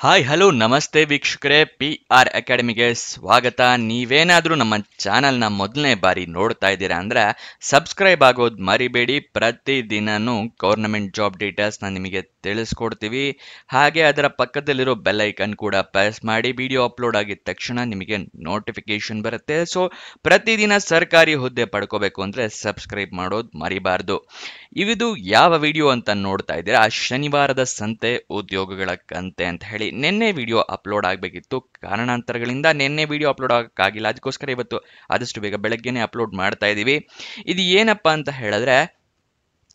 Hi hello ನಮಸ್ತೆ ವೀಕ್ಷಕರೇ, PR ಅಕಾಡೆಮಿಗೆ ಸ್ವಾಗತ. ನೀವೇನಾದರೂ ನಮ್ಮ ಚಾನಲ್ನ ಮೊದಲನೇ ಬಾರಿ ನೋಡ್ತಾ ಇದ್ದೀರಾ ಅಂದರೆ ಸಬ್ಸ್ಕ್ರೈಬ್ ಆಗೋದು ಮರಿಬೇಡಿ. ಪ್ರತಿದಿನನೂ ಗೌರ್ನಮೆಂಟ್ ಜಾಬ್ ಡೀಟೇಲ್ಸ್ನ ನಿಮಗೆ ತಿಳಿಸ್ಕೊಡ್ತೀವಿ. ಹಾಗೆ ಅದರ ಪಕ್ಕದಲ್ಲಿರೋ ಬೆಲ್ ಐಕನ್ ಕೂಡ ಪ್ರೆಸ್ ಮಾಡಿ. ವಿಡಿಯೋ ಅಪ್ಲೋಡ್ ಆಗಿದ ತಕ್ಷಣ ನಿಮಗೆ ನೋಟಿಫಿಕೇಶನ್ ಬರುತ್ತೆ. ಸೊ ಪ್ರತಿದಿನ ಸರ್ಕಾರಿ ಹುದ್ದೆ ಪಡ್ಕೋಬೇಕು ಅಂದರೆ ಸಬ್ಸ್ಕ್ರೈಬ್ ಮಾಡೋದು ಮರಿಬಾರ್ದು. ಇದು ಯಾವ ವಿಡಿಯೋ ಅಂತ ನೋಡ್ತಾ ಇದ್ದೀರಾ? ಶನಿವಾರದ ಸಂತೆ ಉದ್ಯೋಗಗಳ ಕಂತೆ ಅಂತ ಹೇಳಿ ನಿನ್ನೆ ವಿಡಿಯೋ ಅಪ್ಲೋಡ್ ಆಗಬೇಕಿತ್ತು. ಕಾರಣಾಂತರಗಳಿಂದ ನಿನ್ನೆ ವಿಡಿಯೋ ಅಪ್ಲೋಡ್ ಆಗಕ್ಕಾಗಿಲ್ಲ. ಅದಕ್ಕೋಸ್ಕರ ಇವತ್ತು ಆದಷ್ಟು ಬೇಗ ಬೆಳಗ್ಗೆನೆ ಅಪ್ಲೋಡ್ ಮಾಡ್ತಾ ಇದ್ದೀವಿ. ಇದು ಏನಪ್ಪಾ ಅಂತ ಹೇಳಿದ್ರೆ,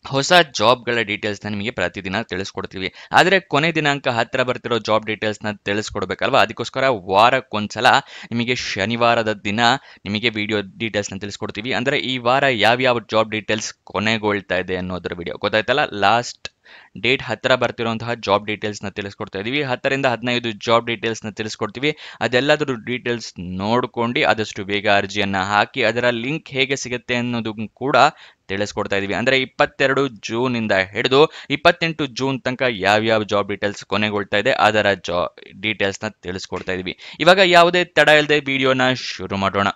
ಹೊಸ ಜಾಬ್ಗಳ ಡೀಟೇಲ್ಸ್ನ ನಿಮಗೆ ಪ್ರತಿದಿನ ತಿಳಿಸ್ಕೊಡ್ತೀವಿ. ಆದರೆ ಕೊನೆ ದಿನಾಂಕ ಹತ್ತಿರ ಬರ್ತಿರೋ ಜಾಬ್ ಡೀಟೇಲ್ಸ್ನ ತಿಳಿಸ್ಕೊಡ್ಬೇಕಲ್ವಾ? ಅದಕ್ಕೋಸ್ಕರ ವಾರಕ್ಕೊಂದ್ಸಲ ನಿಮಗೆ ಶನಿವಾರದ ದಿನ ನಿಮಗೆ ವಿಡಿಯೋ ಡೀಟೇಲ್ಸ್ನ ತಿಳಿಸ್ಕೊಡ್ತೀವಿ. ಅಂದರೆ ಈ ವಾರ ಯಾವ್ಯಾವ ಜಾಬ್ ಡೀಟೇಲ್ಸ್ ಕೊನೆಗೊಳ್ತಾ ಇದೆ ಅನ್ನೋದ್ರ ವಿಡಿಯೋ ಗೊತ್ತಾಯ್ತಲ್ಲ. ಲಾಸ್ಟ್ ಡೇಟ್ ಹತ್ತಿರ ಬರ್ತಿರುವಂತಹ ಜಾಬ್ ಡೀಟೇಲ್ಸ್ನ ತಿಳಿಸ್ಕೊಡ್ತಾ ಇದೀವಿ. 10 ರಿಂದ 15 ಜಾಬ್ ಡೀಟೇಲ್ಸ್ನ ತಿಳಿಸ್ಕೊಡ್ತೀವಿ. ಅದೆಲ್ಲದ್ರ ಡೀಟೇಲ್ಸ್ ನೋಡ್ಕೊಂಡು ಆದಷ್ಟು ಬೇಗ ಅರ್ಜಿಯನ್ನ ಹಾಕಿ ಅದರ ಲಿಂಕ್ ಹೇಗೆ ಸಿಗುತ್ತೆ ಅನ್ನೋದು ಕೂಡ ತಿಳಿಸ್ಕೊಡ್ತಾ ಇದೀವಿ. ಅಂದ್ರೆ 22 ಜೂನ್ ಇಂದ ಹಿಡಿದು 28 ಜೂನ್ ತನಕ ಯಾವ್ಯಾವ ಜಾಬ್ ಡೀಟೇಲ್ಸ್ ಕೊನೆಗೊಳ್ತಾ ಇದೆ ಅದರ ಡೀಟೇಲ್ಸ್ನ ತಿಳಿಸ್ಕೊಡ್ತಾ ಇದೀವಿ. ಇವಾಗ ಯಾವುದೇ ತಡ ಇಲ್ಲದೆ ವಿಡಿಯೋನ ಶುರು ಮಾಡೋಣ.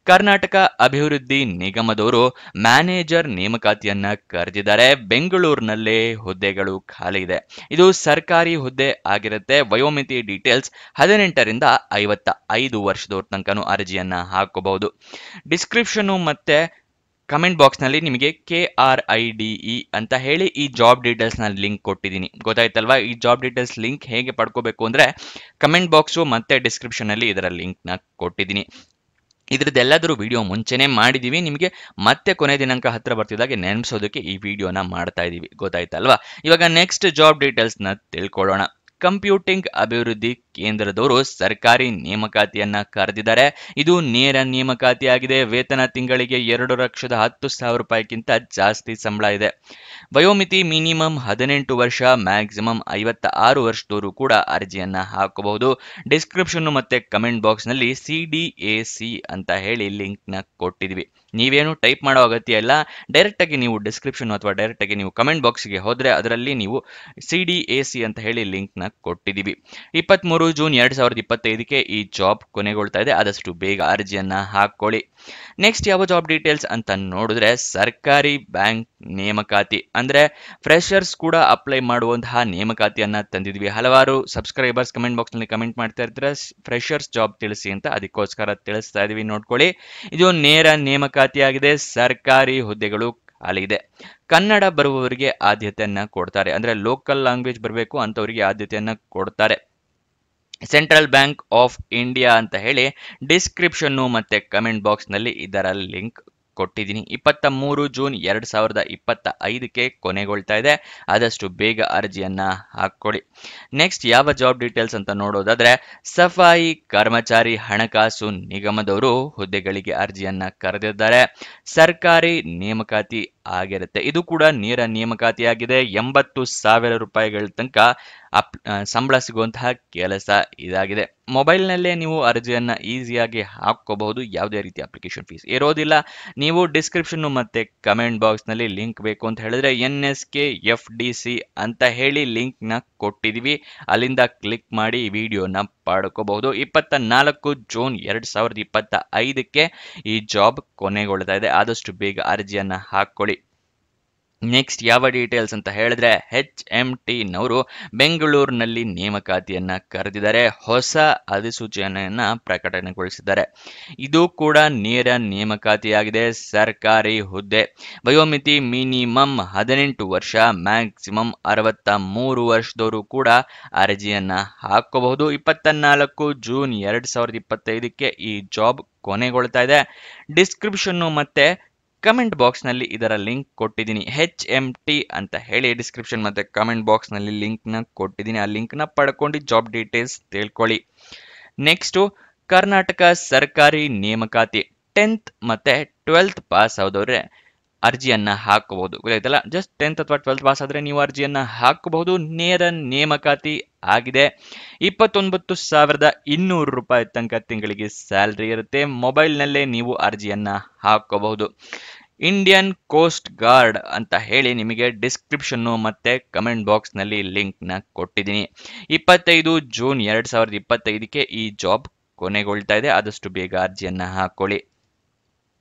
ಕರ್ನಾಟಕ ಅಭಿವೃದ್ಧಿ ನಿಗಮದವರು ಮ್ಯಾನೇಜರ್ ನೇಮಕಾತಿಯನ್ನ ಕರೆದಿದ್ದಾರೆ. ಬೆಂಗಳೂರಿನಲ್ಲೇ ಹುದ್ದೆಗಳು ಖಾಲಿ ಇದೆ. ಇದು ಸರ್ಕಾರಿ ಹುದ್ದೆ ಆಗಿರುತ್ತೆ. ವಯೋಮಿತಿ ಡೀಟೇಲ್ಸ್ 18 ರಿಂದ 55 ವರ್ಷದವ್ರ ತನಕನೂ ಅರ್ಜಿಯನ್ನ ಹಾಕೋಬಹುದು. ಡಿಸ್ಕ್ರಿಪ್ಷನ್ ಮತ್ತೆ ಕಮೆಂಟ್ ಬಾಕ್ಸ್ ನಲ್ಲಿ ನಿಮಗೆ KRIDE ಅಂತ ಹೇಳಿ ಈ ಜಾಬ್ ಡೀಟೇಲ್ಸ್ ನ ಲಿಂಕ್ ಕೊಟ್ಟಿದ್ದೀನಿ. ಗೊತ್ತಾಯ್ತಲ್ವಾ? ಈ ಜಾಬ್ ಡೀಟೇಲ್ಸ್ ಲಿಂಕ್ ಹೇಗೆ ಪಡ್ಕೋಬೇಕು ಅಂದ್ರೆ ಕಮೆಂಟ್ ಬಾಕ್ಸು ಮತ್ತೆ ಡಿಸ್ಕ್ರಿಪ್ಷನ್ ಅಲ್ಲಿ ಇದರ ಲಿಂಕ್ ನ ಕೊಟ್ಟಿದ್ದೀನಿ. ಇದ್ರದ್ದೆಲ್ಲದರೂ ವಿಡಿಯೋ ಮುಂಚೆನೆ ಮಾಡಿದೀವಿ. ನಿಮಗೆ ಮತ್ತೆ ಕೊನೆ ದಿನಾಂಕ ಹತ್ರ ಬರ್ತಿದ್ದಾಗೆ ನೆನಪಿಸೋದಕ್ಕೆ ಈ ವಿಡಿಯೋನ ಮಾಡ್ತಾ ಇದೀವಿ. ಗೊತ್ತಾಯ್ತಲ್ವಾ? ಇವಾಗ ನೆಕ್ಸ್ಟ್ ಜಾಬ್ ಡೀಟೇಲ್ಸ್ ನ ತಿಳ್ಕೊಳ್ಳೋಣ. ಕಂಪ್ಯೂಟಿಂಗ್ ಅಭಿವೃದ್ಧಿ ಕೇಂದ್ರದವರು ಸರ್ಕಾರಿ ನೇಮಕಾತಿಯನ್ನ ಕರೆದಿದ್ದಾರೆ. ಇದು ನೇರ ನೇಮಕಾತಿ ಆಗಿದೆ. ವೇತನ ತಿಂಗಳಿಗೆ 2,10,000 ರೂಪಾಯಿಗಿಂತ ಜಾಸ್ತಿ ಸಂಬಳ ಇದೆ. ವಯೋಮಿತಿ ಮಿನಿಮಮ್ 18 ವರ್ಷ, ಮ್ಯಾಕ್ಸಿಮಮ್ 56 ವರ್ಷದವರು ಕೂಡ ಅರ್ಜಿಯನ್ನ ಹಾಕಬಹುದು. ಡಿಸ್ಕ್ರಿಪ್ಷನ್ ಮತ್ತೆ ಕಮೆಂಟ್ ಬಾಕ್ಸ್ ನಲ್ಲಿ CDAC ಅಂತ ಹೇಳಿ ಲಿಂಕ್ ನ ಕೊಟ್ಟಿದ್ವಿ. ನೀವೇನು ಟೈಪ್ ಮಾಡೋ ಅಗತ್ಯ ಇಲ್ಲ. ಡೈರೆಕ್ಟ್ ಆಗಿ ನೀವು ಡಿಸ್ಕ್ರಿಪ್ಷನ್ ಅಥವಾ ಡೈರೆಕ್ಟ್ ಆಗಿ ನೀವು ಕಮೆಂಟ್ ಬಾಕ್ಸ್ಗೆ ಹೋದ್ರೆ ಅದರಲ್ಲಿ ನೀವು CDAC ಅಂತ ಹೇಳಿ ಲಿಂಕ್ ನ ಕೊಟ್ಟಿದ್ದೀವಿ. 23 ಜೂನ್ 2025ಕ್ಕೆ ಈ ಜಾಬ್ ಕೊನೆಗೊಳ್ತಾ ಇದೆ. ಆದಷ್ಟು ಬೇಗ ಅರ್ಜಿಯನ್ನ ಹಾಕೊಳ್ಳಿ. ನೆಕ್ಸ್ಟ್ ಯಾವ ಜಾಬ್ ಡೀಟೇಲ್ಸ್ ಅಂತ ನೋಡಿದ್ರೆ ಸರ್ಕಾರಿ ಬ್ಯಾಂಕ್ ನೇಮಕಾತಿ ಅಂದ್ರೆ ಫ್ರೆಶರ್ಸ್ ಕೂಡ ಅಪ್ಲೈ ಮಾಡುವಂತಹ ನೇಮಕಾತಿಯನ್ನ ತಂದಿದ್ವಿ. ಹಲವಾರು ಸಬ್ಸ್ಕ್ರೈಬರ್ಸ್ ಕಮೆಂಟ್ ಬಾಕ್ಸ್ ನಲ್ಲಿ ಕಮೆಂಟ್ ಮಾಡ್ತಾ ಇರ್ತಾರೆ ಫ್ರೆಶರ್ಸ್ ಜಾಬ್ ತಿಳಿಸಿ ಅಂತ. ಅದಕ್ಕೋಸ್ಕರ ತಿಳಿಸ್ತಾ ಇದೀವಿ. ನೋಡ್ಕೊಳ್ಳಿ, ಇದು ನೇರ ನೇಮಕಾತಿಯಾಗಿದೆ. ಸರ್ಕಾರಿ ಹುದ್ದೆಗಳು ಖಾಲಿ ಇದೆ. ಕನ್ನಡ ಬರುವವರಿಗೆ ಆದ್ಯತೆಯನ್ನ ಕೊಡ್ತಾರೆ. ಅಂದ್ರೆ ಲೋಕಲ್ ಲ್ಯಾಂಗ್ವೇಜ್ ಬರಬೇಕು ಅಂತವರಿಗೆ ಆದ್ಯತೆಯನ್ನ ಕೊಡ್ತಾರೆ. ಸೆಂಟ್ರಲ್ ಬ್ಯಾಂಕ್ ಆಫ್ ಇಂಡಿಯಾ ಅಂತ ಹೇಳಿ ಡಿಸ್ಕ್ರಿಪ್ಷನ್ ಮತ್ತೆ ಕಮೆಂಟ್ ಬಾಕ್ಸ್ ನಲ್ಲಿ ಇದರ ಲಿಂಕ್ ಕೊಟ್ಟಿದ್ದೀನಿ. 23 ಜೂನ್ 2025ಕ್ಕೆ ಕೊನೆಗೊಳ್ತಾ ಇದೆ. ಆದಷ್ಟು ಬೇಗ ಅರ್ಜಿಯನ್ನ ಹಾಕೊಳ್ಳಿ. ನೆಕ್ಸ್ಟ್ ಯಾವ ಜಾಬ್ ಡೀಟೇಲ್ಸ್ ಅಂತ ನೋಡೋದಾದ್ರೆ ಸಫಾಯಿ ಕರ್ಮಚಾರಿ ಹಣಕಾಸು ನಿಗಮದವರು ಹುದ್ದೆಗಳಿಗೆ ಅರ್ಜಿಯನ್ನ ಕರೆದಿದ್ದಾರೆ. ಸರ್ಕಾರಿ ನೇಮಕಾತಿ ಆಗಿರುತ್ತೆ. ಇದು ಕೂಡ ನೇರ ನೇಮಕಾತಿಯಾಗಿದೆ. 80,000 ರೂಪಾಯಿಗಳ ತನಕ ಸಂಬಳ ಸಿಗುವಂತಹ ಕೆಲಸ ಇದಾಗಿದೆ. ಮೊಬೈಲ್ನಲ್ಲೇ ನೀವು ಅರ್ಜಿಯನ್ನ ಈಸಿಯಾಗಿ ಹಾಕೋಬಹುದು. ಯಾವುದೇ ರೀತಿ ಅಪ್ಲಿಕೇಶನ್ ಫೀಸ್ ಇರೋದಿಲ್ಲ. ನೀವು ಡಿಸ್ಕ್ರಿಪ್ಷನ್ ಮತ್ತೆ ಕಮೆಂಟ್ ಬಾಕ್ಸ್ ನಲ್ಲಿ ಲಿಂಕ್ ಬೇಕು ಅಂತ ಹೇಳಿದ್ರೆ NSKFDC ಅಂತ ಹೇಳಿ ಲಿಂಕ್ ನ ಕೊಟ್ಟಿದೀವಿ. ಅಲ್ಲಿಂದ ಕ್ಲಿಕ್ ಮಾಡಿ ವಿಡಿಯೋನ ಪಡ್ಕೋಬಹುದು. 24 ಜೂನ್ 2025ಕ್ಕೆ ಈ ಜಾಬ್ ಕೊನೆಗೊಳ್ತಾ ಇದೆ. ಆದಷ್ಟು ಬೇಗ ಅರ್ಜಿಯನ್ನ ಹಾಕೊಳ್ಳಿ. ನೆಕ್ಸ್ಟ್ ಯಾವ ಡೀಟೇಲ್ಸ್ ಅಂತ ಹೇಳಿದ್ರೆ HMT ನವರು ಬೆಂಗಳೂರಿನಲ್ಲಿ ನೇಮಕಾತಿಯನ್ನ ಕರೆದಿದ್ದಾರೆ. ಹೊಸ ಅಧಿಸೂಚನೆಯನ್ನ ಪ್ರಕಟಣೆಗೊಳಿಸಿದ್ದಾರೆ. ಇದು ಕೂಡ ನೇರ ನೇಮಕಾತಿಯಾಗಿದೆ. ಸರ್ಕಾರಿ ಹುದ್ದೆ. ವಯೋಮಿತಿ ಮಿನಿಮಮ್ 18 ವರ್ಷ, ಮ್ಯಾಕ್ಸಿಮಮ್ 63 ವರ್ಷದವರು ಕೂಡ ಅರ್ಜಿಯನ್ನ ಹಾಕಬಹುದು. 24 ಜೂನ್ 2025ಕ್ಕೆ ಈ ಜಾಬ್ ಕೊನೆಗೊಳ್ತಾ ಇದೆ. ಡಿಸ್ಕ್ರಿಪ್ಷನ್ ಮತ್ತೆ ಕಮೆಂಟ್ ಬಾಕ್ಸ್ ನಲ್ಲಿ ಇದರ ಲಿಂಕ್ ಕೊಟ್ಟಿದ್ದೀನಿ. HMT ಅಂತ ಹೇಳಿ ಡಿಸ್ಕ್ರಿಪ್ಷನ್ ಮತ್ತೆ ಕಮೆಂಟ್ ಬಾಕ್ಸ್ ನಲ್ಲಿ ಲಿಂಕ್ ನ ಕೊಟ್ಟಿದ್ದೀನಿ. ಆ ಲಿಂಕ್ ನ ಪಡ್ಕೊಂಡು ಜಾಬ್ ಡೀಟೇಲ್ಸ್ ತಿಳ್ಕೊಳ್ಳಿ. ನೆಕ್ಸ್ಟ್ ಕರ್ನಾಟಕ ಸರ್ಕಾರಿ ನೇಮಕಾತಿ 10th ಮತ್ತೆ 12th ಪಾಸ್ ಆದವ್ರೆ ಅರ್ಜಿಯನ್ನ ಹಾಕಬಹುದು. ಗೊತ್ತಾಯ್ತಲ್ಲ? ಜಸ್ಟ್ 10th ಅಥವಾ 12th ಪಾಸ್ ಆದ್ರೆ ನೀವು ಅರ್ಜಿಯನ್ನ ಹಾಕಬಹುದು. ನೇರ ನೇಮಕಾತಿ ಆಗಿದೆ. 29,200 ರೂಪಾಯಿ ತನಕ ತಿಂಗಳಿಗೆ ಸ್ಯಾಲರಿ ಇರುತ್ತೆ. ಮೊಬೈಲ್ನಲ್ಲೇ ನೀವು ಅರ್ಜಿಯನ್ನ ಹಾಕಬಹುದು. ಇಂಡಿಯನ್ ಕೋಸ್ಟ್ ಗಾರ್ಡ್ ಅಂತ ಹೇಳಿ ನಿಮಗೆ ಡಿಸ್ಕ್ರಿಪ್ಷನ್ ಮತ್ತೆ ಕಮೆಂಟ್ ಬಾಕ್ಸ್ ನಲ್ಲಿ ಲಿಂಕ್ ನ ಕೊಟ್ಟಿದ್ದೀನಿ. 25 ಜೂನ್ 2025ಕ್ಕೆ ಈ ಜಾಬ್ ಕೊನೆಗೊಳ್ತಾ ಇದೆ. ಆದಷ್ಟು ಬೇಗ ಅರ್ಜಿಯನ್ನ ಹಾಕೊಳ್ಳಿ.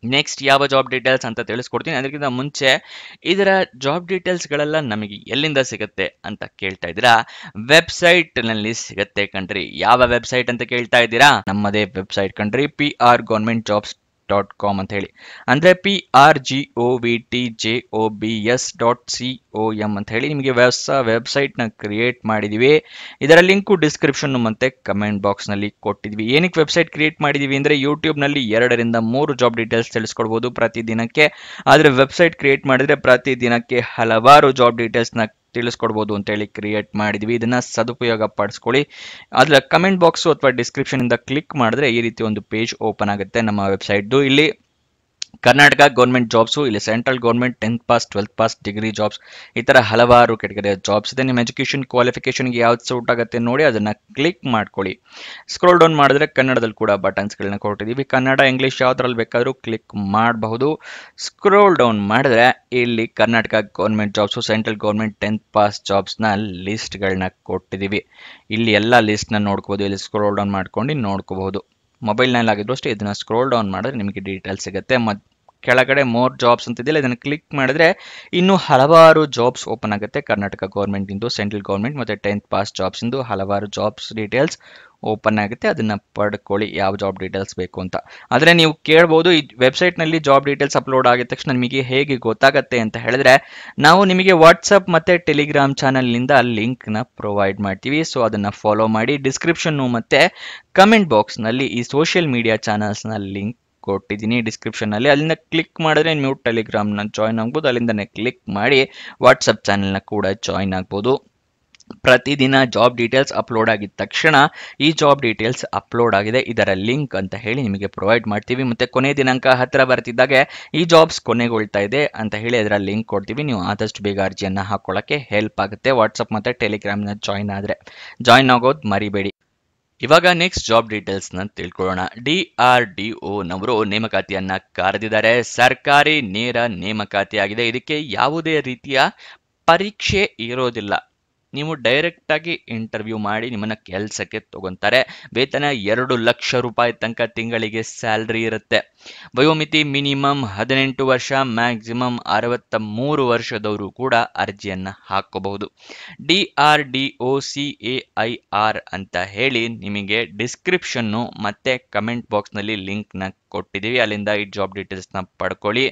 ನೆಕ್ಸ್ಟ್ ಯಾವ ಜಾಬ್ ಡೀಟೇಲ್ಸ್ ಅಂತ ತಿಳಿಸ್ಕೊಡ್ತೀನಿ. ಅದಕ್ಕಿಂತ ಮುಂಚೆ ಇದರ ಜಾಬ್ ಡೀಟೇಲ್ಸ್ಗಳೆಲ್ಲ ನಮಗೆ ಎಲ್ಲಿಂದ ಸಿಗುತ್ತೆ ಅಂತ ಕೇಳ್ತಾ ಇದ್ದೀರಾ? ವೆಬ್ಸೈಟ್ ನಲ್ಲಿ ಸಿಗುತ್ತೆ ಕಣ್ರಿ. ಯಾವ ವೆಬ್ಸೈಟ್ ಅಂತ ಕೇಳ್ತಾ ಇದ್ದೀರಾ? ನಮ್ಮದೇ ವೆಬ್ಸೈಟ್ ಕಣ್ರಿ, prgovernmentjobs.com ಅಂತ ಹೇಳಿ. ಅಂದ್ರೆ prgovtjobs.com ಅಂತ ಹೇಳಿ ನಿಮಗೆ ಹೊಸ ವೆಬ್ಸೈಟ್ ನ ಕ್ರಿಯೇಟ್ ಮಾಡಿದೀವಿ. ಇದರ ಲಿಂಕು ಡಿಸ್ಕ್ರಿಪ್ಷನ್ ಮತ್ತೆ ಕಮೆಂಟ್ ಬಾಕ್ಸ್ ನಲ್ಲಿ ಕೊಟ್ಟಿದ್ವಿ. ಏನಕ್ಕೆ ವೆಬ್ಸೈಟ್ ಕ್ರಿಯೇಟ್ ಮಾಡಿದೀವಿ ಅಂದ್ರೆ ಯೂಟ್ಯೂಬ್ ನಲ್ಲಿ 2 ರಿಂದ 3 ಜಾಬ್ ಡೀಟೇಲ್ಸ್ ತಿಳಿಸ್ಕೊಡ್ಬೋದು ಪ್ರತಿದಿನಕ್ಕೆ. ಆದ್ರೆ ವೆಬ್ಸೈಟ್ ಕ್ರಿಯೇಟ್ ಮಾಡಿದ್ರೆ ಪ್ರತಿದಿನಕ್ಕೆ ಹಲವಾರು ಜಾಬ್ ಡೀಟೇಲ್ಸ್ ನ ತಿಳಿಸ್ಕೊಡ್ಬೋದು ಅಂತ ಹೇಳಿ ಕ್ರಿಯೇಟ್ ಮಾಡಿದ್ವಿ. ಇದನ್ನ ಸದುಪಯೋಗ ಪಡಿಸ್ಕೊಳ್ಳಿ. ಅದ್ರ ಕಮೆಂಟ್ ಬಾಕ್ಸ್ ಅಥವಾ ಡಿಸ್ಕ್ರಿಪ್ಷನ್ ಇಂದ ಕ್ಲಿಕ್ ಮಾಡಿದ್ರೆ ಈ ರೀತಿ ಒಂದು ಪೇಜ್ ಓಪನ್ ಆಗುತ್ತೆ ನಮ್ಮ ವೆಬ್ಸೈಟ್. ಇಲ್ಲಿ ಕರ್ನಾಟಕ ಗೌರ್ಮೆಂಟ್ ಜಾಬ್ಸು, ಇಲ್ಲಿ central government 10th pass 12th pass degree jobs, ಈ ತರ ಹಲವಾರು ಕೆಟಗರಿಯ ಜಾಬ್ಸ್ ಇದೆ. ನಿಮ್ಮ ಎಜುಕೇಶನ್ ಕ್ವಾಲಿಫಿಕೇಶನ್ಗೆ ಯಾವ್ದು ಸೂಟ್ ಆಗುತ್ತೆ ನೋಡಿ ಅದನ್ನ ಕ್ಲಿಕ್ ಮಾಡ್ಕೊಳ್ಳಿ. ಸ್ಕ್ರೋಲ್ ಡೌನ್ ಮಾಡಿದ್ರೆ ಕನ್ನಡದಲ್ಲಿ ಕೂಡ ಬಟನ್ಸ್ಗಳನ್ನ ಕೊಟ್ಟಿದ್ದೀವಿ. ಕನ್ನಡ, ಇಂಗ್ಲಿಷ್ ಯಾವ್ದ್ರಲ್ಲಿ ಬೇಕಾದ್ರೂ ಕ್ಲಿಕ್ ಮಾಡಬಹುದು. ಸ್ಕ್ರೋಲ್ ಡೌನ್ ಮಾಡಿದ್ರೆ ಇಲ್ಲಿ Karnataka government jobs, central government 10th pass ಜಾಬ್ಸ್ನ ಲಿಸ್ಟ್ಗಳನ್ನ ಕೊಟ್ಟಿದ್ದೀವಿ. ಇಲ್ಲಿ ಎಲ್ಲ ಲಿಸ್ಟ್ನ ನೋಡ್ಕೋಬಹುದು. ಇಲ್ಲಿ ಸ್ಕ್ರೋಲ್ ಡೌನ್ ಮಾಡ್ಕೊಂಡು ನೋಡ್ಕೋಬಹುದು. ಮೊಬೈಲ್ನಲ್ಲಿ ಆಗಿದ್ರು ಅಷ್ಟೇ ಇದನ್ನ ಸ್ಕ್ರೋಲ್ ಡೌನ್ ಮಾಡಿದ್ರೆ ನಿಮಗೆ ಡೀಟೇಲ್ಸ್ ಸಿಗುತ್ತೆ. ಕೆಳಗಡೆ ಮೋರ್ ಜಾಬ್ಸ್ ಅಂತಿದೆಯಲ್ಲ, ಇದನ್ನು ಕ್ಲಿಕ್ ಮಾಡಿದ್ರೆ ಇನ್ನೂ ಹಲವಾರು ಜಾಬ್ಸ್ ಓಪನ್ ಆಗುತ್ತೆ. ಕರ್ನಾಟಕ ಗೌರ್ಮೆಂಟ್ ಇಂದು, ಸೆಂಟ್ರಲ್ ಗೌರ್ಮೆಂಟ್ ಮತ್ತೆ 10th ಪಾಸ್ ಜಾಬ್ಸ್ ಇಂದು ಹಲವಾರು ಜಾಬ್ಸ್ ಡೀಟೇಲ್ಸ್ ಓಪನ್ ಆಗುತ್ತೆ. ಅದನ್ನ ಪಡ್ಕೊಳ್ಳಿ ಯಾವ ಜಾಬ್ ಡೀಟೇಲ್ಸ್ ಬೇಕು ಅಂತ. ಆದ್ರೆ ನೀವು ಕೇಳ್ಬೋದು, ಈ ವೆಬ್ಸೈಟ್ ನಲ್ಲಿ ಜಾಬ್ ಡೀಟೇಲ್ಸ್ ಅಪ್ಲೋಡ್ ಆಗಿದ ತಕ್ಷಣ ನಿಮಗೆ ಹೇಗೆ ಗೊತ್ತಾಗತ್ತೆ ಅಂತ ಹೇಳಿದ್ರೆ, ನಾವು ನಿಮಗೆ ವಾಟ್ಸಪ್ ಮತ್ತೆ ಟೆಲಿಗ್ರಾಮ್ ಚಾನಲ್ ನಿಂದ ಲಿಂಕ್ ನ ಪ್ರೊವೈಡ್ ಮಾಡ್ತೀವಿ. ಸೊ ಅದನ್ನ ಫಾಲೋ ಮಾಡಿ. ಡಿಸ್ಕ್ರಿಪ್ಷನ್ ಮತ್ತೆ ಕಮೆಂಟ್ ಬಾಕ್ಸ್ ನಲ್ಲಿ ಈ ಸೋಷಿಯಲ್ ಮೀಡಿಯಾ ಚಾನಲ್ಸ್ ನ ಲಿಂಕ್ ಕೊಟ್ಟಿದ್ದೀನಿ ಡಿಸ್ಕ್ರಿಪ್ಷನ್ ನಲ್ಲಿ. ಅಲ್ಲಿಂದ ಕ್ಲಿಕ್ ಮಾಡಿದ್ರೆ ನೀವು ಟೆಲಿಗ್ರಾಮ್ ನ ಜಾಯ್ನ್ ಆಗ್ಬೋದು. ಅಲ್ಲಿಂದನೇ ಕ್ಲಿಕ್ ಮಾಡಿ ವಾಟ್ಸಪ್ ಚಾನೆಲ್ ನ ಕೂಡ ಜಾಯ್ನ್ ಆಗ್ಬೋದು. ಪ್ರತಿದಿನ ಜಾಬ್ ಡೀಟೇಲ್ಸ್ ಅಪ್ಲೋಡ್ ಆಗಿದ ತಕ್ಷಣ ಈ ಜಾಬ್ ಡೀಟೇಲ್ಸ್ ಅಪ್ಲೋಡ್ ಆಗಿದೆ, ಇದರ ಲಿಂಕ್ ಅಂತ ಹೇಳಿ ನಿಮಗೆ ಪ್ರೊವೈಡ್ ಮಾಡ್ತೀವಿ. ಮತ್ತೆ ಕೊನೆ ದಿನಾಂಕ ಹತ್ರ ಬರ್ತಿದ್ದಾಗೆ ಈ ಜಾಬ್ಸ್ ಕೊನೆಗೊಳ್ತಾ ಇದೆ ಅಂತ ಹೇಳಿ ಅದರ ಲಿಂಕ್ ಕೊಡ್ತೀವಿ. ನೀವು ಆದಷ್ಟು ಬೇಗ ಅರ್ಜಿಯನ್ನ ಹಾಕೊಳ್ಳಕ್ಕೆ ಹೆಲ್ಪ್ ಆಗುತ್ತೆ. ವಾಟ್ಸಪ್ ಮತ್ತೆ ಟೆಲಿಗ್ರಾಮ್ ನ ಜಾಯ್ನ್ ಆಗೋದು ಮರಿಬೇಡಿ. ಇವಾಗ ನೆಕ್ಸ್ಟ್ ಜಾಬ್ ಡೀಟೇಲ್ಸ್ ನ ತಿಳ್ಕೊಳ್ಳೋಣ. DRDO ನವರು ನೇಮಕಾತಿಯನ್ನ ಕರೆದಿದ್ದಾರೆ. ಸರ್ಕಾರಿ ನೇರ ನೇಮಕಾತಿ ಆಗಿದೆ. ಇದಕ್ಕೆ ಯಾವುದೇ ರೀತಿಯ ಪರೀಕ್ಷೆ ಇರೋದಿಲ್ಲ. ನೀವು ಡೈರೆಕ್ಟ್ ಆಗಿ ಇಂಟರ್ವ್ಯೂ ಮಾಡಿ ನಿಮ್ಮನ್ನ ಕೆಲಸಕ್ಕೆ ತಗೊಂತಾರೆ. ವೇತನ 2 ಲಕ್ಷ ರೂಪಾಯಿ ತನಕ ತಿಂಗಳಿಗೆ ಸ್ಯಾಲ್ರಿ ಇರುತ್ತೆ. ವಯೋಮಿತಿ ಮಿನಿಮಮ್ 18 ವರ್ಷ, ಮ್ಯಾಕ್ಸಿಮಮ್ 63 ವರ್ಷದವರು ಕೂಡ ಅರ್ಜಿಯನ್ನ ಹಾಕಬಹುದು. DRDO CAIR ಅಂತ ಹೇಳಿ ನಿಮಗೆ ಡಿಸ್ಕ್ರಿಪ್ಷನ್ ಮತ್ತೆ ಕಮೆಂಟ್ ಬಾಕ್ಸ್ ನಲ್ಲಿ ಲಿಂಕ್ ನ ಕೊಟ್ಟಿದ್ದೀವಿ. ಅಲ್ಲಿಂದ ಈ ಜಾಬ್ ಡೀಟೇಲ್ಸ್ ನ ಪಡ್ಕೊಳ್ಳಿ.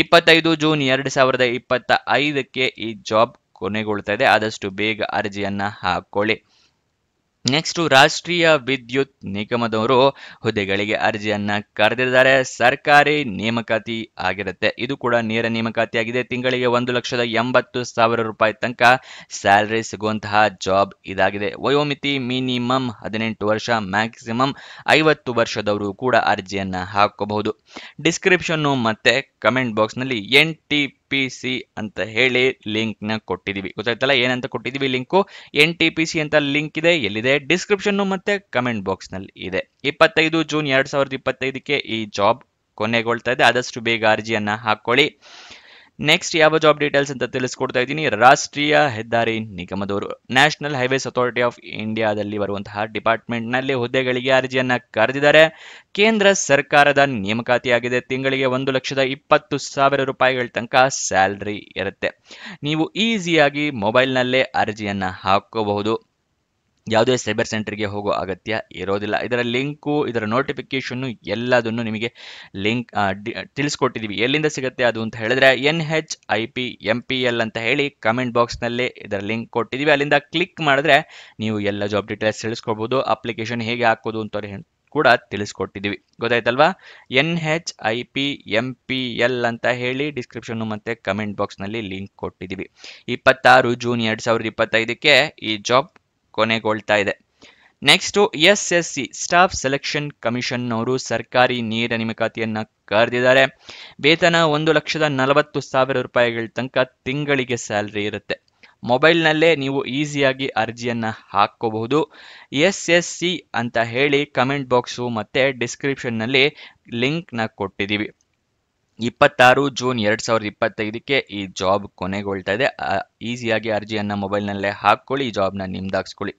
25 ಜೂನ್ 2025ಕ್ಕೆ ಈ ಜಾಬ್ ಕೊನೆಗೊಳ್ತಾ ಇದೆ. ಆದಷ್ಟು ಬೇಗ ಅರ್ಜಿಯನ್ನ ಹಾಕೊಳ್ಳಿ. ನೆಕ್ಸ್ಟ್, ರಾಷ್ಟ್ರೀಯ ವಿದ್ಯುತ್ ನಿಗಮದವರು ಹುದ್ದೆಗಳಿಗೆ ಅರ್ಜಿಯನ್ನ ಕರೆದಿದ್ದಾರೆ. ಸರ್ಕಾರಿ ನೇಮಕಾತಿ ಆಗಿರುತ್ತೆ. ಇದು ಕೂಡ ನೇರ ನೇಮಕಾತಿ ಆಗಿದೆ. ತಿಂಗಳಿಗೆ 1,80,000 ರೂಪಾಯಿ ತನಕ ಸ್ಯಾಲರಿ ಸಿಗುವಂತಹ ಜಾಬ್ ಇದಾಗಿದೆ. ವಯೋಮಿತಿ ಮಿನಿಮಮ್ 18 ವರ್ಷ, ಮ್ಯಾಕ್ಸಿಮಮ್ 50 ವರ್ಷದವರು ಕೂಡ ಅರ್ಜಿಯನ್ನ ಹಾಕಬಹುದು. ಡಿಸ್ಕ್ರಿಪ್ಷನ್ ಮತ್ತೆ ಕಮೆಂಟ್ ಬಾಕ್ಸ್ ನಲ್ಲಿ NTPC ಅಂತ ಹೇಳಿ ಲಿಂಕ್ ನ ಕೊಟ್ಟಿದೀವಿ. ಗೊತ್ತಾಯ್ತಲ್ಲ ಏನಂತ ಕೊಟ್ಟಿದೀವಿ ಲಿಂಕು? NTPC ಅಂತ ಲಿಂಕ್ ಇದೆ. ಎಲ್ಲಿದೆ? ಡಿಸ್ಕ್ರಿಪ್ಷನ್ ಮತ್ತೆ ಕಮೆಂಟ್ ಬಾಕ್ಸ್ ನಲ್ಲಿ ಇದೆ. 25 ಜೂನ್ 2025ಕ್ಕೆ ಈ ಜಾಬ್ ಕೊನೆಗೊಳ್ತಾ ಇದೆ. ಆದಷ್ಟು ಬೇಗ ಅರ್ಜಿಯನ್ನ ಹಾಕೊಳ್ಳಿ. ನೆಕ್ಸ್ಟ್ ಯಾವ ಜಾಬ್ ಡೀಟೇಲ್ಸ್ ಅಂತ ತಿಳಿಸ್ಕೊಡ್ತಾ ಇದ್ದೀನಿ. ರಾಷ್ಟ್ರೀಯ ಹೆದ್ದಾರಿ ನಿಗಮದವರು, ನ್ಯಾಷನಲ್ ಹೈವೇಸ್ ಅಥಾರಿಟಿ ಆಫ್ ಇಂಡಿಯಾದಲ್ಲಿ ಬರುವಂತಹ ಡಿಪಾರ್ಟ್ಮೆಂಟ್ ನಲ್ಲಿ ಹುದ್ದೆಗಳಿಗೆ ಅರ್ಜಿಯನ್ನ ಕರೆದಿದ್ದಾರೆ. ಕೇಂದ್ರ ಸರ್ಕಾರದ ನೇಮಕಾತಿಯಾಗಿದೆ. ತಿಂಗಳಿಗೆ 1,20,000 ರೂಪಾಯಿಗಳ ತನಕ ಸ್ಯಾಲ್ರಿ ಇರುತ್ತೆ. ನೀವು ಈಸಿಯಾಗಿ ಮೊಬೈಲ್ನಲ್ಲೇ ಅರ್ಜಿಯನ್ನ ಹಾಕೋಬಹುದು. ಯಾವುದೇ ಸೈಬರ್ ಸೆಂಟರ್ಗೆ ಹೋಗೋ ಅಗತ್ಯ ಇರೋದಿಲ್ಲ. ಇದರ ಲಿಂಕು, ಇದರ ನೋಟಿಫಿಕೇಶನ್ ಎಲ್ಲದನ್ನು ನಿಮಗೆ ಲಿಂಕ್ ತಿಳಿಸ್ಕೊಟ್ಟಿದ್ದೀವಿ. ಎಲ್ಲಿಂದ ಸಿಗುತ್ತೆ ಅದು ಅಂತ ಹೇಳಿದ್ರೆ NHIP MPL ಅಂತ ಹೇಳಿ ಕಮೆಂಟ್ ಬಾಕ್ಸ್ ನಲ್ಲೇ ಇದರ ಲಿಂಕ್ ಕೊಟ್ಟಿದ್ದೀವಿ. ಅಲ್ಲಿಂದ ಕ್ಲಿಕ್ ಮಾಡಿದ್ರೆ ನೀವು ಎಲ್ಲ ಜಾಬ್ ಡೀಟೇಲ್ಸ್ ತಿಳಿಸ್ಕೊಳ್ಬಹುದು. ಅಪ್ಲಿಕೇಶನ್ ಹೇಗೆ ಹಾಕೋದು ಅಂತ ಕೂಡ ತಿಳಿಸ್ಕೊಟ್ಟಿದ್ದೀವಿ. ಗೊತ್ತಾಯ್ತಲ್ವಾ? NHIP MPL ಅಂತ ಹೇಳಿ ಡಿಸ್ಕ್ರಿಪ್ಷನ್ ಮತ್ತೆ ಕಮೆಂಟ್ ಬಾಕ್ಸ್ ನಲ್ಲಿ ಲಿಂಕ್ ಕೊಟ್ಟಿದ್ದೀವಿ. 26 ಜೂನ್ 2025ಕ್ಕೆ ಈ ಜಾಬ್ ಕೊನೆಗೊಳ್ತಾ ಇದೆ. Next, SSC staff selection commission ಅವರು ಸರ್ಕಾರಿ ನೇರ ನೇಮಕಾತಿಯನ್ನ ಕರೆದಿದ್ದಾರೆ. ವೇತನ 1,40,000 ರೂಪಾಯಿಗಳ ತನಕ ತಿಂಗಳಿಗೆ ಸ್ಯಾಲರಿ ಇರುತ್ತೆ. ಮೊಬೈಲ್ನಲ್ಲೇ ನೀವು ಈಸಿಯಾಗಿ ಅರ್ಜಿಯನ್ನ ಹಾಕೋಬಹುದು. SSC ಅಂತ ಹೇಳಿ ಕಮೆಂಟ್ ಬಾಕ್ಸು ಮತ್ತೆ ಡಿಸ್ಕ್ರಿಪ್ಷನ್ ನಲ್ಲಿ ಲಿಂಕ್ ನ ಕೊಟ್ಟಿದ್ದೀವಿ. 26 ಜೂನ್ 2025ಕ್ಕೆ ಈ ಜಾಬ್ ಕೊನೆಗೊಳ್ತಾ ಇದೆ. ಈಸಿಯಾಗಿ ಅರ್ಜಿಯನ್ನ ಮೊಬೈಲ್ನಲ್ಲೇ ಹಾಕೊಳ್ಳಿ, ಈ ಜಾಬ್ನ ನಿಮ್ದಾಗಿಸ್ಕೊಳ್ಳಿ.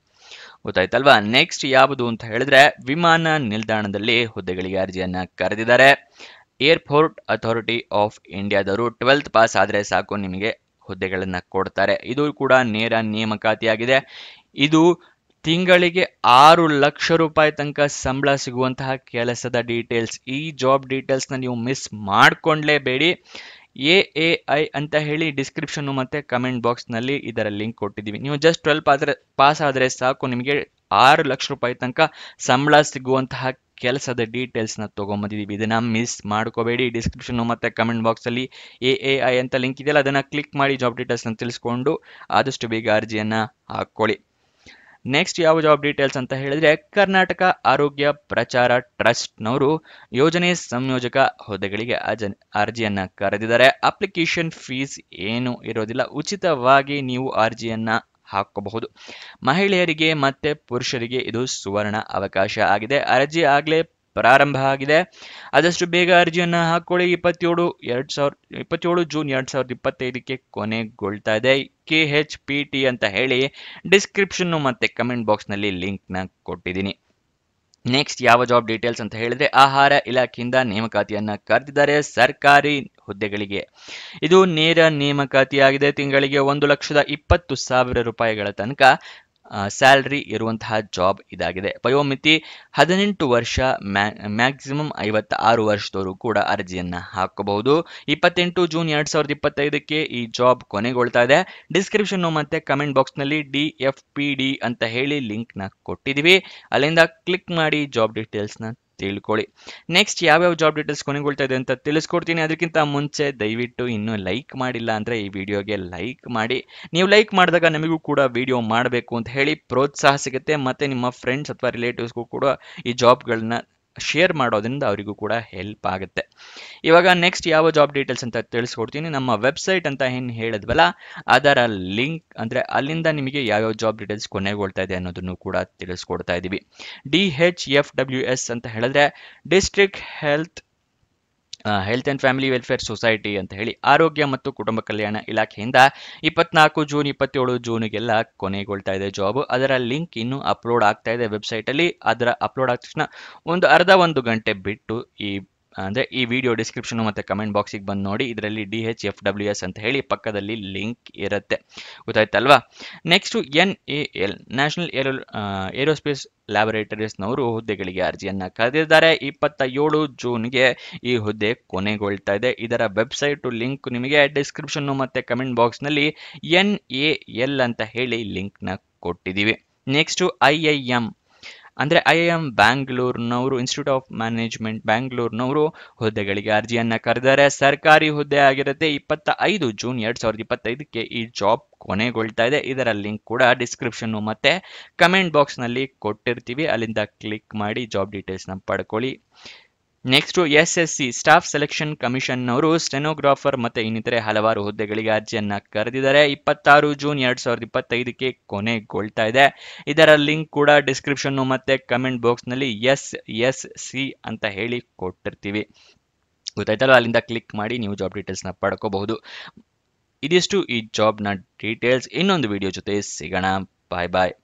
ಗೊತ್ತಾಯ್ತಲ್ವಾ? ನೆಕ್ಸ್ಟ್ ಯಾವುದು ಅಂತ ಹೇಳಿದ್ರೆ, ವಿಮಾನ ನಿಲ್ದಾಣದಲ್ಲಿ ಹುದ್ದೆಗಳಿಗೆ ಅರ್ಜಿಯನ್ನ ಕರೆದಿದ್ದಾರೆ. ಏರ್ಪೋರ್ಟ್ ಅಥಾರಿಟಿ ಆಫ್ ಇಂಡಿಯಾದವರು 12th ಪಾಸ್ ಆದ್ರೆ ಸಾಕು, ನಿಮಗೆ ಹುದ್ದೆಗಳನ್ನ ಕೊಡ್ತಾರೆ. ಇದು ಕೂಡ ನೇರ ನೇಮಕಾತಿಯಾಗಿದೆ. ಇದು ತಿಂಗಳಿಗೆ 6 ಲಕ್ಷ ರೂಪಾಯಿ ತನಕ ಸಂಬಳ ಸಿಗುವಂತಹ ಕೆಲಸದ ಡೀಟೇಲ್ಸ್. ಈ ಜಾಬ್ ಡೀಟೇಲ್ಸ್ನ ನೀವು ಮಿಸ್ ಮಾಡ್ಕೊಂಡ್ಲೇಬೇಡಿ. AAI ಅಂತ ಹೇಳಿ ಡಿಸ್ಕ್ರಿಪ್ಷನ್ ಮತ್ತೆ ಕಮೆಂಟ್ ಬಾಕ್ಸ್ನಲ್ಲಿ ಇದರ ಲಿಂಕ್ ಕೊಟ್ಟಿದ್ದೀವಿ. ನೀವು ಜಸ್ಟ್ 12 ಪಾಸ್ ಆದರೆ ಸಾಕು, ನಿಮಗೆ 6 ಲಕ್ಷ ರೂಪಾಯಿ ತನಕ ಸಂಬಳ ಸಿಗುವಂತಹ ಕೆಲಸದ ಡೀಟೇಲ್ಸ್ನ ತೊಗೊಂಬಂದಿದ್ದೀವಿ. ಇದನ್ನ ಮಿಸ್ ಮಾಡ್ಕೋಬೇಡಿ. ಡಿಸ್ಕ್ರಿಪ್ಷನ್ ಮತ್ತೆ ಕಮೆಂಟ್ ಬಾಕ್ಸಲ್ಲಿ AAI ಅಂತ ಲಿಂಕ್ ಇದೆಯಲ್ಲ, ಅದನ್ನು ಕ್ಲಿಕ್ ಮಾಡಿ ಜಾಬ್ ಡೀಟೇಲ್ಸ್ನ ತಿಳಿಸ್ಕೊಂಡು ಆದಷ್ಟು ಬೇಗ ಅರ್ಜಿಯನ್ನು ಹಾಕ್ಕೊಳ್ಳಿ. ನೆಕ್ಸ್ಟ್ ಯಾವ ಜಾಬ್ ಡೀಟೇಲ್ಸ್ ಅಂತ ಹೇಳಿದ್ರೆ, ಕರ್ನಾಟಕ ಆರೋಗ್ಯ ಪ್ರಚಾರ ಟ್ರಸ್ಟ್ನವರು ಯೋಜನೆ ಸಂಯೋಜಕ ಹುದ್ದೆಗಳಿಗೆ ಅರ್ಜಿಯನ್ನ ಕರೆದಿದ್ದಾರೆ. ಅಪ್ಲಿಕೇಶನ್ ಫೀಸ್ ಏನು ಇರೋದಿಲ್ಲ, ಉಚಿತವಾಗಿ ನೀವು ಅರ್ಜಿಯನ್ನ ಹಾಕಬಹುದು. ಮಹಿಳೆಯರಿಗೆ ಮತ್ತೆ ಪುರುಷರಿಗೆ ಇದು ಸುವರ್ಣ ಅವಕಾಶ ಆಗಿದೆ. ಅರ್ಜಿ ಆಗಲೇ ಪ್ರಾರಂಭ ಆಗಿದೆ. ಆದಷ್ಟು ಬೇಗ ಅರ್ಜಿಯನ್ನ ಹಾಕೊಳ್ಳಿ. 27 ಜೂನ್ 2025ಕ್ಕೆ ಕೊನೆಗೊಳ್ತಾ ಇದೆ. KHPT ಅಂತ ಹೇಳಿ ಡಿಸ್ಕ್ರಿಪ್ಷನ್ ಮತ್ತೆ ಕಮೆಂಟ್ ಬಾಕ್ಸ್ನಲ್ಲಿ ಲಿಂಕ್ನ ಕೊಟ್ಟಿದ್ದೀನಿ. ನೆಕ್ಸ್ಟ್ ಯಾವ ಜಾಬ್ ಡೀಟೇಲ್ಸ್ ಅಂತ ಹೇಳಿದ್ರೆ, ಆಹಾರ ಇಲಾಖೆಯಿಂದ ನೇಮಕಾತಿಯನ್ನ ಕರೆದಿದ್ದಾರೆ ಸರ್ಕಾರಿ ಹುದ್ದೆಗಳಿಗೆ. ಇದು ನೇರ ನೇಮಕಾತಿಯಾಗಿದೆ. ತಿಂಗಳಿಗೆ 1,20,000 ರೂಪಾಯಿಗಳ ತನಕ ಸ್ಯಾಲ್ರಿ ಇರುವಂತಹ ಜಾಬ್ ಇದಾಗಿದೆ. ವಯೋಮಿತಿ 18 ವರ್ಷ, ಮ್ಯಾಕ್ಸಿಮಮ್ 56 ವರ್ಷದವರು ಕೂಡ ಅರ್ಜಿಯನ್ನ ಹಾಕಬಹುದು. 28 ಜೂನ್ 2025ಕ್ಕೆ ಈ ಜಾಬ್ ಕೊನೆಗೊಳ್ತಾ ಇದೆ. ಡಿಸ್ಕ್ರಿಪ್ಷನ್ ಮತ್ತೆ ಕಮೆಂಟ್ ಬಾಕ್ಸ್ನಲ್ಲಿ DFPD ಅಂತ ಹೇಳಿ ಲಿಂಕ್ನ ಕೊಟ್ಟಿದ್ದೀವಿ. ಅಲ್ಲಿಂದ ಕ್ಲಿಕ್ ಮಾಡಿ ಜಾಬ್ ಡೀಟೇಲ್ಸ್ನ ತಿಳ್ಕೊಳ್ಳಿ. ನೆಕ್ಸ್ಟ್ ಯಾವ್ಯಾವ ಜಾಬ್ ಡೀಟೇಲ್ಸ್ ಕೊನೆಗೊಳ್ತಾ ಇದೆ ಅಂತ ತಿಳಿಸ್ಕೊಡ್ತೀನಿ. ಅದಕ್ಕಿಂತ ಮುಂಚೆ ದಯವಿಟ್ಟು ಇನ್ನೂ ಲೈಕ್ ಮಾಡಿಲ್ಲ ಅಂದರೆ ಈ ವಿಡಿಯೋಗೆ ಲೈಕ್ ಮಾಡಿ. ನೀವು ಲೈಕ್ ಮಾಡಿದಾಗ ನಮಗೂ ಕೂಡ ವಿಡಿಯೋ ಮಾಡಬೇಕು ಅಂತ ಹೇಳಿ ಪ್ರೋತ್ಸಾಹ ಸಿಗುತ್ತೆ. ಮತ್ತು ನಿಮ್ಮ ಫ್ರೆಂಡ್ಸ್ ಅಥವಾ ರಿಲೇಟಿವ್ಸ್ಗೂ ಕೂಡ ಈ ಜಾಬ್ಗಳನ್ನ ಶೇರ್ ಮಾಡೋದ್ರಿಂದ ಅವರಿಗೂ ಕೂಡ ಹೆಲ್ಪ್ ಆಗುತ್ತೆ. ಇವಾಗ ನೆಕ್ಸ್ಟ್ ಯಾವ ಜಾಬ್ ಡೀಟೇಲ್ಸ್ ಅಂತ ತಿಳಿಸ್ಕೊಡ್ತೀನಿ. ನಮ್ಮ ವೆಬ್ಸೈಟ್ ಅಂತ ಏನು ಹೇಳಿದ್ವಲ್ಲ, ಅದರ ಲಿಂಕ್ ಅಂದರೆ ಅಲ್ಲಿಂದ ನಿಮಗೆ ಯಾವ್ಯಾವ ಜಾಬ್ ಡೀಟೇಲ್ಸ್ ಕೊನೆಗೊಳ್ತಾ ಇದೆ ಅನ್ನೋದನ್ನು ಕೂಡ ತಿಳಿಸ್ಕೊಡ್ತಾ ಇದ್ದೀವಿ. DHFWS ಅಂತ ಹೇಳಿದ್ರೆ district health and family welfare society ಅಂತ ಹೇಳಿ ಆರೋಗ್ಯ ಮತ್ತು ಕುಟುಂಬ ಕಲ್ಯಾಣ ಇಲಾಖೆಯಿಂದ 24 ಜೂನ್ 27 ಜೂನ್ಗೆಲ್ಲ ಕೊನೆಗೊಳ್ತಾ ಇದೆ ಜಾಬ್. ಅದರ ಲಿಂಕ್ ಇನ್ನೂ ಅಪ್ಲೋಡ್ ಆಗ್ತಾ ಇದೆ ವೆಬ್ಸೈಟಲ್ಲಿ. ಅದರ ಅಪ್ಲೋಡ್ ಆದ ತಕ್ಷಣ ಒಂದು ಗಂಟೆ ಬಿಟ್ಟು ಈ ವಿಡಿಯೋ ಡಿಸ್ಕ್ರಿಪ್ಷನ್ ಮತ್ತು ಕಮೆಂಟ್ ಬಾಕ್ಸಿಗೆ ಬಂದು ನೋಡಿ. ಇದರಲ್ಲಿ DHFWS ಅಂತ ಹೇಳಿ ಪಕ್ಕದಲ್ಲಿ ಲಿಂಕ್ ಇರುತ್ತೆ. ಗೊತ್ತಾಯ್ತಲ್ವಾ? ನೆಕ್ಸ್ಟು NAL ನ್ಯಾಷನಲ್ ಏರೋಸ್ಪೇಸ್ ಲ್ಯಾಬೊರೇಟರೀಸ್ನವರು ಹುದ್ದೆಗಳಿಗೆ ಅರ್ಜಿಯನ್ನು ಕರೆದಿದ್ದಾರೆ. 27 ಜೂನ್ಗೆ ಈ ಹುದ್ದೆ ಕೊನೆಗೊಳ್ತಾ ಇದೆ. ಇದರ ವೆಬ್ಸೈಟು ಲಿಂಕ್ ನಿಮಗೆ ಡಿಸ್ಕ್ರಿಪ್ಷನ್ ಮತ್ತು ಕಮೆಂಟ್ ಬಾಕ್ಸ್ನಲ್ಲಿ NAL ಅಂತ ಹೇಳಿ ಲಿಂಕ್ನ ಕೊಟ್ಟಿದ್ದೀವಿ. ನೆಕ್ಸ್ಟು IIM ಅಂದರೆ IIM ಬ್ಯಾಂಗ್ಳೂರ್ನವರು, ಇನ್ಸ್ಟಿಟ್ಯೂಟ್ ಆಫ್ ಮ್ಯಾನೇಜ್ಮೆಂಟ್ ಬ್ಯಾಂಗ್ಳೂರ್ನವರು ಹುದ್ದೆಗಳಿಗೆ ಅರ್ಜಿಯನ್ನು ಕರೆದಿದ್ದಾರೆ. ಸರ್ಕಾರಿ ಹುದ್ದೆ ಆಗಿರುತ್ತೆ. 25 ಜೂನ್ 2025ಕ್ಕೆ ಈ ಜಾಬ್ ಕೊನೆಗೊಳ್ತಾ ಇದೆ. ಇದರ ಲಿಂಕ್ ಕೂಡ ಡಿಸ್ಕ್ರಿಪ್ಷನ್ನು ಮತ್ತು ಕಮೆಂಟ್ ಬಾಕ್ಸ್ನಲ್ಲಿ ಕೊಟ್ಟಿರ್ತೀವಿ. ಅಲ್ಲಿಂದ ಕ್ಲಿಕ್ ಮಾಡಿ ಜಾಬ್ ಡೀಟೇಲ್ಸ್ನ ಪಡ್ಕೊಳ್ಳಿ. ನೆಕ್ಸ್ಟು SSC ಸ್ಟಾಫ್ ಸೆಲೆಕ್ಷನ್ ಕಮಿಷನ್ನವರು ಸ್ಟೆನೋಗ್ರಾಫರ್ ಮತ್ತು ಇನ್ನಿತರೆ ಹಲವಾರು ಹುದ್ದೆಗಳಿಗೆ ಅರ್ಜಿಯನ್ನು ಕರೆದಿದ್ದಾರೆ. 26 ಜೂನ್ 2025ಕ್ಕೆ ಕೊನೆಗೊಳ್ತಾ ಇದೆ. ಇದರ ಲಿಂಕ್ ಕೂಡ ಡಿಸ್ಕ್ರಿಪ್ಷನ್ನು ಮತ್ತು ಕಮೆಂಟ್ ಬಾಕ್ಸ್ನಲ್ಲಿ SSC ಅಂತ ಹೇಳಿ ಕೊಟ್ಟಿರ್ತೀವಿ. ಗೊತ್ತಾಯ್ತಲ್ಲ? ಅಲ್ಲಿಂದ ಕ್ಲಿಕ್ ಮಾಡಿ ನೀವು ಜಾಬ್ ಡೀಟೇಲ್ಸ್ನ ಪಡ್ಕೋಬಹುದು. ಇದಿಷ್ಟು ಈ ಜಾಬ್ನ ಡೀಟೇಲ್ಸ್. ಇನ್ನೊಂದು ವಿಡಿಯೋ ಜೊತೆ ಸಿಗೋಣ. ಬಾಯ್ ಬಾಯ್.